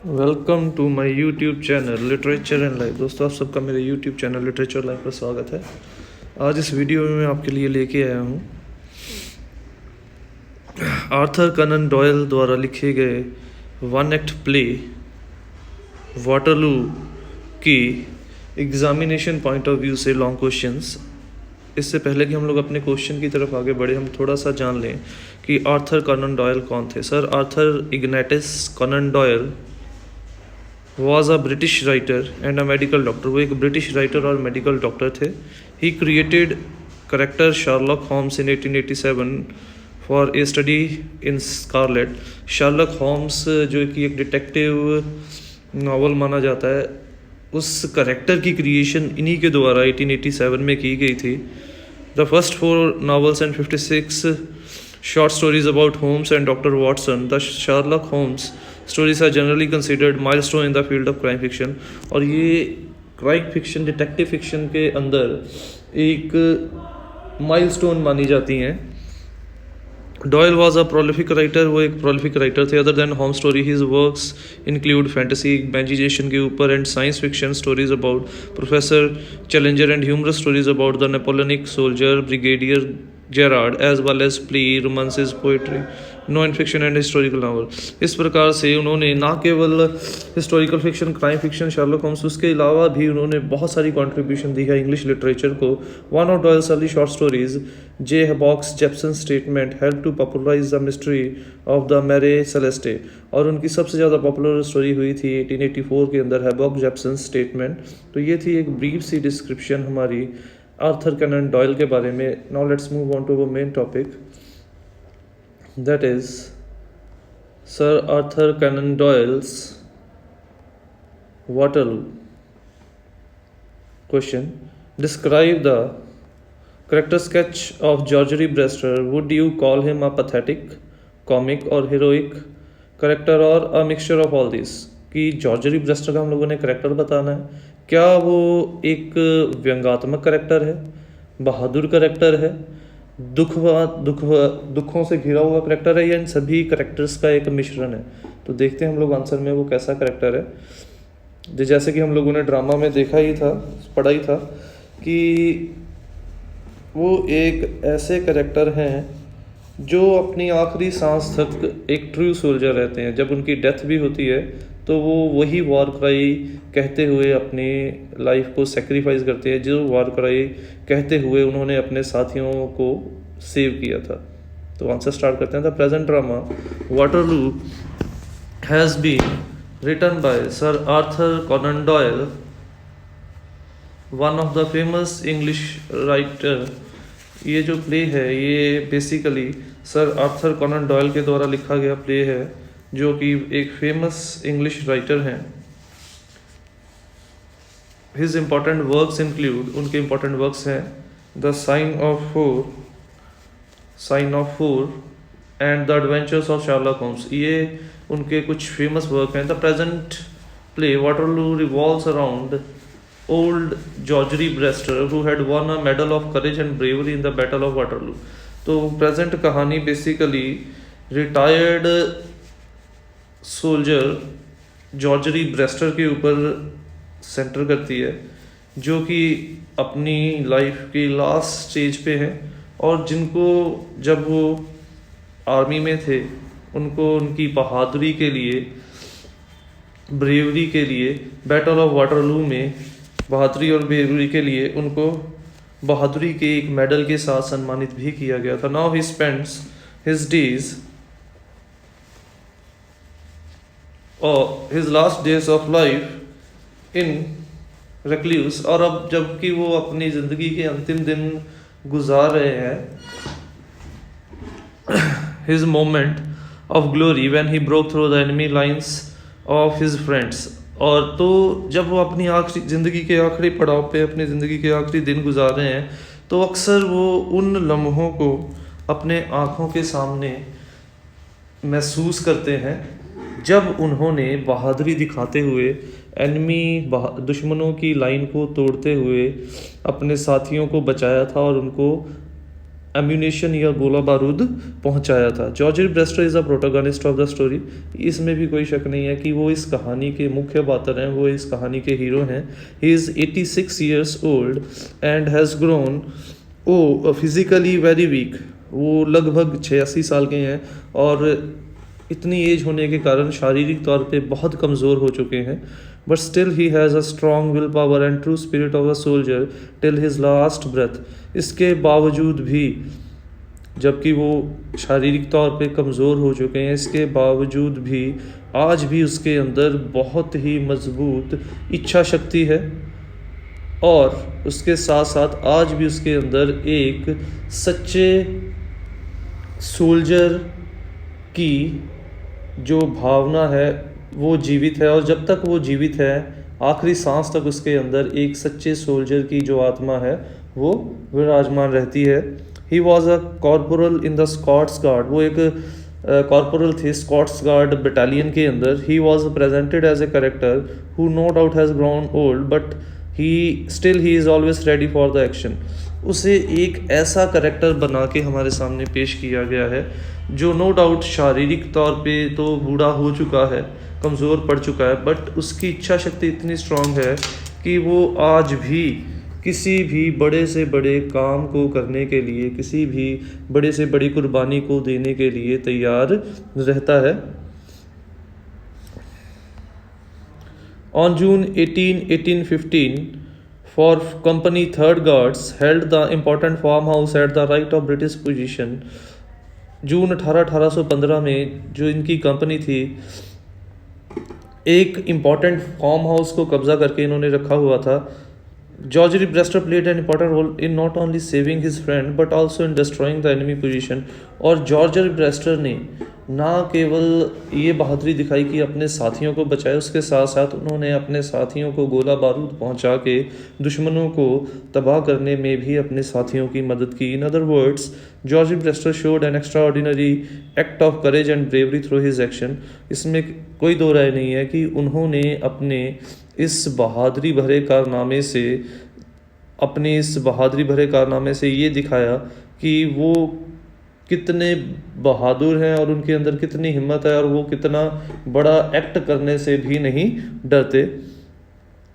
Welcome to my YouTube channel literature and life. दोस्तों, आप सबका मेरे यूट्यूब चैनल लिटरेचर लाइफ पर स्वागत है। आज इस वीडियो में मैं आपके लिए लेके आया हूँ आर्थर कनन डॉयल द्वारा लिखे गए वन एक्ट प्ले वाटरलू की एग्जामिनेशन पॉइंट ऑफ व्यू से लॉन्ग क्वेश्चंस। इससे पहले कि हम लोग अपने क्वेश्चन की तरफ आगे बढ़े, हम थोड़ा सा जान लें कि आर्थर कनन डॉयल कौन थे। Sir Arthur Ignatius Conan Doyle was a British writer and a medical doctor। वो एक ब्रिटिश राइटर और मेडिकल डॉक्टर थे। He created character Sherlock Holmes in 1887 for a study in Scarlet। Sherlock Holmes जो कि एक detective novel माना जाता है, उस करेक्टर की क्रिएशन इन्हीं के द्वारा 1887 में की गई थी। The first 4 novels and 56 short stories about Holmes and Dr. Watson, the Sherlock Holmes stories are generally considered milestone in the field of crime fiction। और ये क्राइम फिक्शन, डिटेक्टिव फिक्शन के अंदर एक माइलस्टोन मानी जाती हैं। Doyle was a prolific writer, वो एक प्रोलिफिक राइटर थे। अदर देन होम story his works include fantasy, imagination के ऊपर and science fiction stories about professor Challenger and humorous stories about the Napoleonic soldier brigadier Gerard as well as play, romances, poetry, non fiction and historical novel. इस प्रकार से उन्होंने ना केवल historical fiction, crime fiction, Sherlock Holmes, उसके अलावा भी उन्होंने बहुत सारी कंट्रीब्यूशन दी है इंग्लिश लिटरेचर को। One of Doyle's early short stories J box Jephson statement help to popularise the mystery of the Mary Celeste. और उनकी सबसे ज़्यादा पॉपुलर स्टोरी हुई थी 1884 के अंदर, हैबॉक जेप्सन स्टेटमेंट। तो ये थी एक ब्रीफ सी डिस्क्रिप्शन हमारी आर्थर कनन डॉयल के बारे में। Now let's move on to our main topic, that is Sir Arthur Conan Doyle's Waterloo। Question: describe the character sketch of George Brewster। Would you call him a pathetic, comic or heroic character or a mixture of all these? कि George Brewster का हम लोगों ने character बताना है। क्या वो एक व्यंग्यात्मक करेक्टर है, बहादुर करेक्टर है, दुखों से घिरा हुआ करेक्टर है, या इन सभी करेक्टर्स का एक मिश्रण है? तो देखते हैं हम लोग आंसर में वो कैसा करेक्टर है। जैसे कि हम लोगों ने ड्रामा में देखा ही था, पढ़ा ही था कि वो एक ऐसे करेक्टर हैं जो अपनी आखिरी सांस तक एक ट्रू सोल्जर रहते हैं। जब उनकी डेथ भी होती है तो वो वही वॉर क्राई कहते हुए अपनी लाइफ को सेक्रीफाइस करते हैं, जो वॉर क्राई कहते हुए उन्होंने अपने साथियों को सेव किया था। तो आंसर स्टार्ट करते हैं। The present drama Waterloo has been written by sir Arthur Conan Doyle, one of the famous English writer. ये जो प्ले है ये basically sir Arthur Conan Doyle के द्वारा लिखा गया प्ले है, जो कि एक फेमस इंग्लिश राइटर हैं। हिज इम्पॉर्टेंट वर्क्स इंक्लूड, उनके इम्पॉर्टेंट वर्क्स हैं the sign of four and the adventures of Sherlock Holmes. ये उनके कुछ फेमस वर्क हैं। The present play Waterloo revolves around old George Brewster who had won a medal of courage and bravery in the battle of Waterloo। तो present कहानी basically retired soldier George Brewster के ऊपर centre करती है, जो कि अपनी लाइफ की लास्ट स्टेज पे हैं और जिनको जब वो आर्मी में थे उनको उनकी बहादुरी के लिए, ब्रेवरी के लिए, बैटल ऑफ वाटरलू में बहादुरी और ब्रेवरी के लिए उनको बहादुरी के एक मेडल के साथ सम्मानित भी किया गया था। Now he spends his days और his last days of life in recluse. और अब जबकि वो अपनी ज़िंदगी के अंतिम दिन गुजार रहे हैं, his moment of glory when he broke through the enemy lines of his friends. और तो जब वो अपनी आखिरी ज़िंदगी के आखिरी पड़ाव पे, अपनी ज़िंदगी के आखिरी दिन गुजार रहे हैं, तो अक्सर वो उन लम्हों को अपने आँखों के सामने महसूस करते हैं जब उन्होंने बहादुरी दिखाते हुए एनिमी दुश्मनों की लाइन को तोड़ते हुए अपने साथियों को बचाया था और उनको एम्यूनेशन या गोला बारूद पहुंचाया था। George Brewster is a protagonist of the story. इसमें भी कोई शक नहीं है कि वो इस कहानी के मुख्य पात्र हैं, वो इस कहानी के हीरो हैं। He is 86 years old and has grown physically very weak. वो लगभग 86 साल के हैं और इतनी एज होने के कारण शारीरिक तौर पे बहुत कमज़ोर हो चुके हैं। But still he has a strong will power and true spirit of a soldier till his last breath. इसके बावजूद भी, जबकि वो शारीरिक तौर पे कमज़ोर हो चुके हैं, इसके बावजूद भी आज भी उसके अंदर बहुत ही मजबूत इच्छा शक्ति है और उसके साथ साथ आज भी उसके अंदर एक सच्चे सोल्जर की जो भावना है वो जीवित है। और जब तक वो जीवित है, आखिरी सांस तक उसके अंदर एक सच्चे सोल्जर की जो आत्मा है वो विराजमान रहती है। He was a corporal in the Scots guard. वो एक कॉर्पोरल थे स्कॉट्स गार्ड बटालियन के अंदर। He was presented as a character who no doubt has grown old but he is always ready for the action. उसे एक ऐसा character बना के हमारे सामने पेश किया गया है जो नो डाउट शारीरिक तौर पे तो बूढ़ा हो चुका है, कमज़ोर पड़ चुका है, बट उसकी इच्छा शक्ति इतनी स्ट्रांग है कि वो आज भी किसी भी बड़े से बड़े काम को करने के लिए, किसी भी बड़े से बड़ी कुर्बानी को देने के लिए तैयार रहता है। On June 18, 1815, for Company 3rd Guards held the important farmhouse at the right of British position। जून 1815 में जो इनकी कंपनी थी, एक इम्पॉर्टेंट फार्म हाउस को कब्जा करके इन्होंने रखा हुआ था। George Brewster played an important role in not only saving his friend but also in destroying the enemy position. और जॉर्ज ब्रेस्टर ने ना केवल ये बहादुरी दिखाई कि अपने साथियों को बचाए, उसके साथ साथ उन्होंने अपने साथियों को गोला बारूद पहुंचा के दुश्मनों को तबाह करने में भी अपने साथियों की मदद की। In other words, George Brewster showed an extra ordinary act of courage and bravery through his action. इसमें कोई दो राय नहीं है कि उन्होंने अपने इस बहादुरी भरे कारनामे से ये दिखाया कि वो कितने बहादुर हैं और उनके अंदर कितनी हिम्मत है और वो कितना बड़ा एक्ट करने से भी नहीं डरते।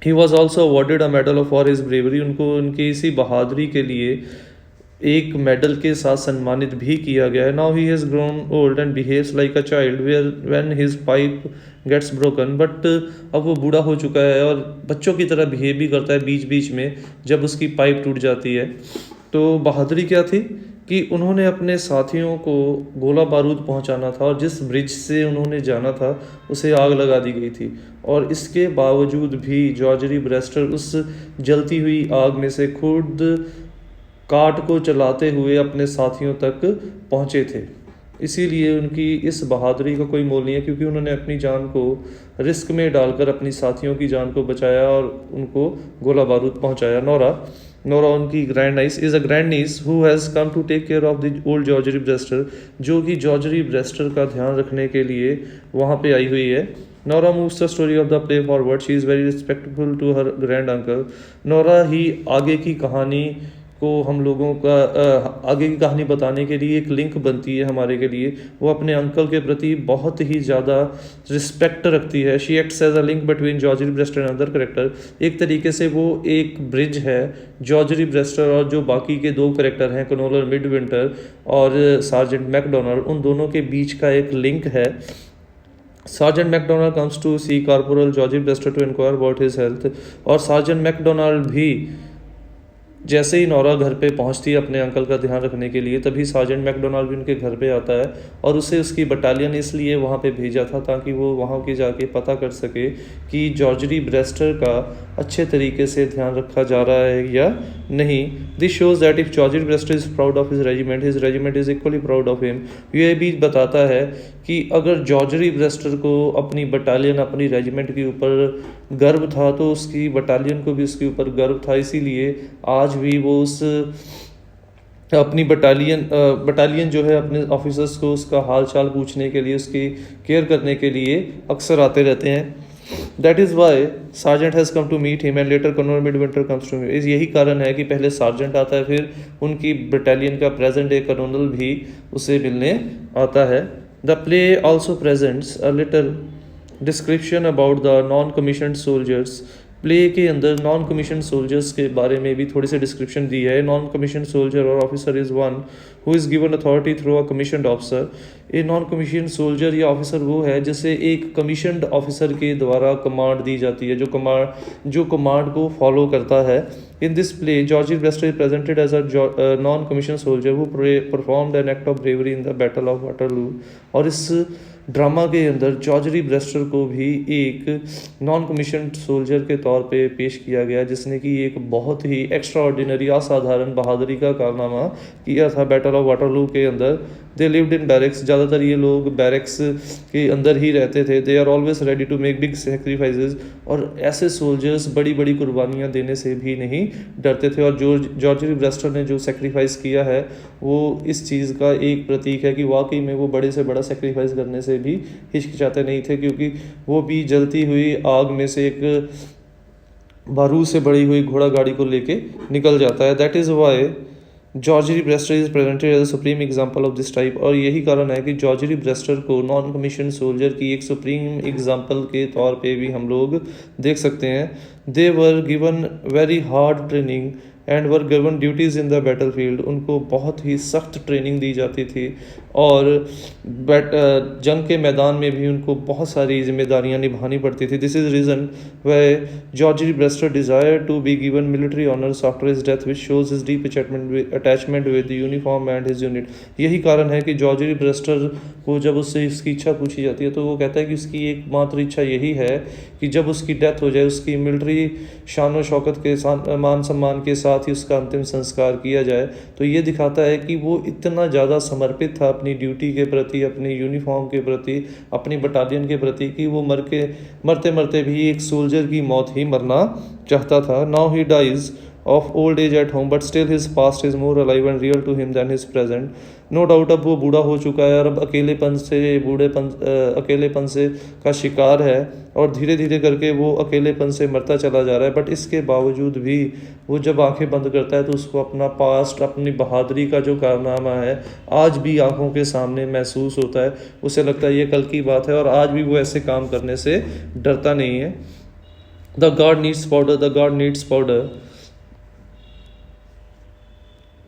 He was also awarded a medal for his bravery. उनको उनकी इसी बहादुरी के लिए एक मेडल के साथ सम्मानित भी किया गया है। Now he has grown old and behaves like a child when his pipe gets broken. But अब वो बूढ़ा हो चुका है और बच्चों की तरह बिहेव भी करता है बीच बीच में जब उसकी पाइप टूट जाती है। तो बहादुरी क्या थी कि उन्होंने अपने साथियों को गोला बारूद पहुंचाना था और जिस ब्रिज से उन्होंने जाना था उसे आग लगा दी गई थी। और इसके बावजूद भी जॉर्ज ब्रेस्टर उस जलती हुई आग में से खुद काट को चलाते हुए अपने साथियों तक पहुंचे थे। इसीलिए उनकी इस बहादुरी का कोई मोल नहीं है, क्योंकि उन्होंने अपनी जान को रिस्क में डालकर अपनी साथियों की जान को बचाया और उनको गोला बारूद पहुंचाया। नोरा उनकी grand niece is a grand niece who has come to take care of the old George Brewster, जो कि जॉर्ज ब्रेस्टर का ध्यान रखने के लिए वहाँ पे आई हुई है। Nora moves the story of the play forward. She is very respectful to her grand uncle. Nora ही आगे की कहानी को हम लोगों का आगे की कहानी बताने के लिए एक लिंक बनती है हमारे के लिए। वो अपने अंकल के प्रति बहुत ही ज़्यादा रिस्पेक्ट रखती है। She acts as a link between George Brewster and other character. एक तरीके से वो एक ब्रिज है जॉर्ज ब्रेस्टर और जो बाकी के दो करेक्टर हैं, कनोलर मिडविंटर और सार्जेंट मैकडोनाल्ड, उन दोनों के बीच का एक लिंक है। Sergeant McDonald comes to see corporal George Brewster to inquire about his health. और सार्जेंट मैकडोनाल्ड भी जैसे ही नोरा घर पे पहुंचती है अपने अंकल का ध्यान रखने के लिए, तभी सार्जेंट मैकडोनाल्ड भी उनके घर पे आता है और उसे उसकी बटालियन इसलिए वहाँ पे भेजा था ताकि वो वहाँ के जाके पता कर सके कि जॉर्ज ब्रेस्टर का अच्छे तरीके से ध्यान रखा जा रहा है या नहीं। This shows that if George Brewster is proud of his regiment is equally proud of him. ये भी बताता है कि अगर जॉर्ज ब्रेस्टर को अपनी बटालियन, अपनी रेजिमेंट के ऊपर गर्व था तो उसकी बटालियन को भी उसके ऊपर गर्व था। इसीलिए आज भी वो उस अपनी बटालियन जो है अपने ऑफिसर्स को उसका हाल चाल पूछने के लिए, उसकी केयर करने के लिए अक्सर आते रहते हैं। That is why sergeant has come to meet him and later colonel Midwinter comes to me. इस यही कारण है कि पहले सार्जेंट आता है, फिर उनकी बटालियन का प्रेजेंट डे कर्नल भी उसे मिलने आता है। The play also presents a little description about the non commissioned soldiers. Play के अंदर नॉन कमीशन सोल्जर्स के बारे में भी थोड़ी सी डिस्क्रिप्शन दी है। नॉन कमीशन सोल्जर और officer is one who is given authority through a commissioned officer. A non commission soldier या ऑफिसर वो है जिसे एक कमीशनड ऑफिसर के द्वारा कमांड दी जाती है, जो कमांड को फॉलो करता है। In this play George Brewster is presented as a non commission soldier who performed an act of bravery in the battle of Waterloo. और इस ड्रामा के अंदर जॉर्जरी ब्रेस्टर को भी एक नॉन कमीशन सोल्जर के तौर पे पेश किया गया, जिसने कि एक बहुत ही एक्स्ट्रा ऑर्डिनरी असाधारण बहादुरी का कारनामा किया था बैटल ऑफ वाटरलू के अंदर। दे लिव्ड इन बैरक्स, ज़्यादातर ये लोग बैरक्स के अंदर ही रहते थे। They are always ready to make big sacrifices, और ऐसे सोल्जर्स बड़ी बड़ी कुर्बानियाँ देने से भी नहीं डरते थे। और जॉर्जरी ब्रेस्टर ने जो सेक्रीफाइस किया है वो इस चीज़ का एक प्रतीक है कि वाकई में वो बड़े से बड़ा सेक्रीफाइस करने से भी हिचकिचाते नहीं थे, क्योंकि वो भी जलती हुई आग में से एक बारूद से बड़ी हुई घोड़ा गाड़ी को लेके निकल जाता है। That is why Gregory Brewster is presented as a supreme example of this type. और यही कारण है कि जॉर्जरी ब्रेस्टर को नॉन कमीशन सोल्जर की एक सुप्रीम एग्जाम्पल के तौर पे भी हम लोग देख सकते हैं। They were given very hard training and were given duties in the battle field. उनको बहुत ही सख्त ट्रेनिंग दी जाती थी, और जंग के मैदान में भी उनको बहुत सारी जिम्मेदारियां निभानी पड़ती थी। This is reason way Gregory Brewster desire to be given military honours after his death which shows his deep attachment with uniform and his unit. यही कारण है कि जॉर्जरी ब्रेस्टर को जब उससे इसकी इच्छा पूछी जाती है तो वो कहता है कि उसकी एकमात्र इच्छा यही है कि जब उसकी डेथ हो जाए उसकी मिलिट्री शान व शौकत के साथ, मान सम्मान के साथ ही उसका अंतिम संस्कार किया जाए। तो ये दिखाता है कि वो इतना ज़्यादा समर्पित था अपनी ड्यूटी के प्रति, अपनी यूनिफॉर्म के प्रति, अपनी बटालियन के प्रति, कि वो मरते मरते भी एक सोल्जर की मौत ही मरना चाहता था। Now he dies of old age at home, but still his past is more alive and real to him than his present. No doubt अब वो बूढ़ा हो चुका है और अब अकेलेपन से का शिकार है, और धीरे धीरे करके वो अकेलेपन से मरता चला जा रहा है। बट इसके बावजूद भी वो जब आंखें बंद करता है तो उसको अपना पास्ट, अपनी बहादुरी का जो कारनामा है आज भी आंखों के सामने महसूस होता है। उसे लगता है ये कल की बात है, और आज भी वो ऐसे काम करने से डरता नहीं है। The God needs powder, the God needs powder.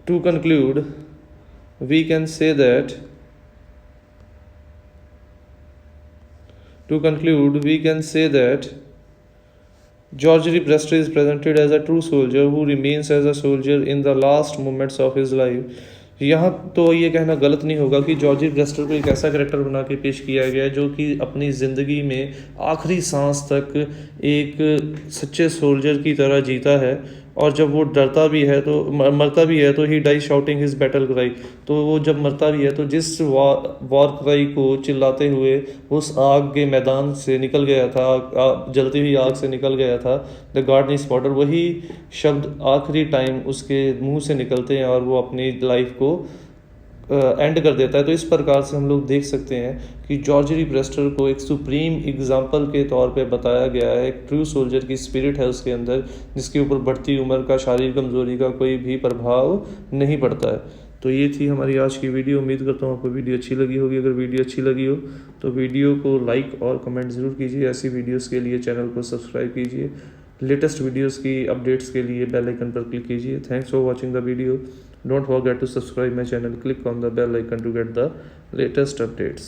To conclude, we can say that George Brewster is presented as a true soldier who remains as a soldier in the last moments of his life. यहाँ तो ये कहना गलत नहीं होगा कि George Brewster को एक ऐसा कैरेक्टर बना के पेश किया गया है जो कि अपनी ज़िंदगी में आखिरी सांस तक एक सच्चे सोल्जर की तरह जीता है, और जब वो डरता भी है तो मरता भी है तो he die shouting his battle cry. तो वो जब मरता भी है तो जिस वॉर क्राई को चिल्लाते हुए उस आग के मैदान से निकल गया था, जलती हुई आग से निकल गया था, द गॉड नीड्स पाउडर, वही शब्द आखिरी टाइम उसके मुंह से निकलते हैं और वो अपनी लाइफ को एंड कर देता है। तो इस प्रकार से हम लोग देख सकते हैं कि जॉर्जरी ब्रेस्टर को एक सुप्रीम एग्जाम्पल के तौर पे बताया गया है। एक ट्रू सोल्जर की स्पिरिट है उसके अंदर, जिसके ऊपर बढ़ती उम्र का, शारीरिक कमजोरी का कोई भी प्रभाव नहीं पड़ता है। तो ये थी हमारी आज की वीडियो। उम्मीद करता हूँ आपको वीडियो अच्छी लगी होगी। अगर वीडियो अच्छी लगी हो तो वीडियो को लाइक और कमेंट ज़रूर कीजिए। ऐसी वीडियोज़ के लिए चैनल को सब्सक्राइब कीजिए। लेटेस्ट वीडियोस की अपडेट्स के लिए बेल आइकन पर क्लिक कीजिए। Thanks for watching the video. Don't forget to subscribe my channel, click on the bell icon to get the latest updates.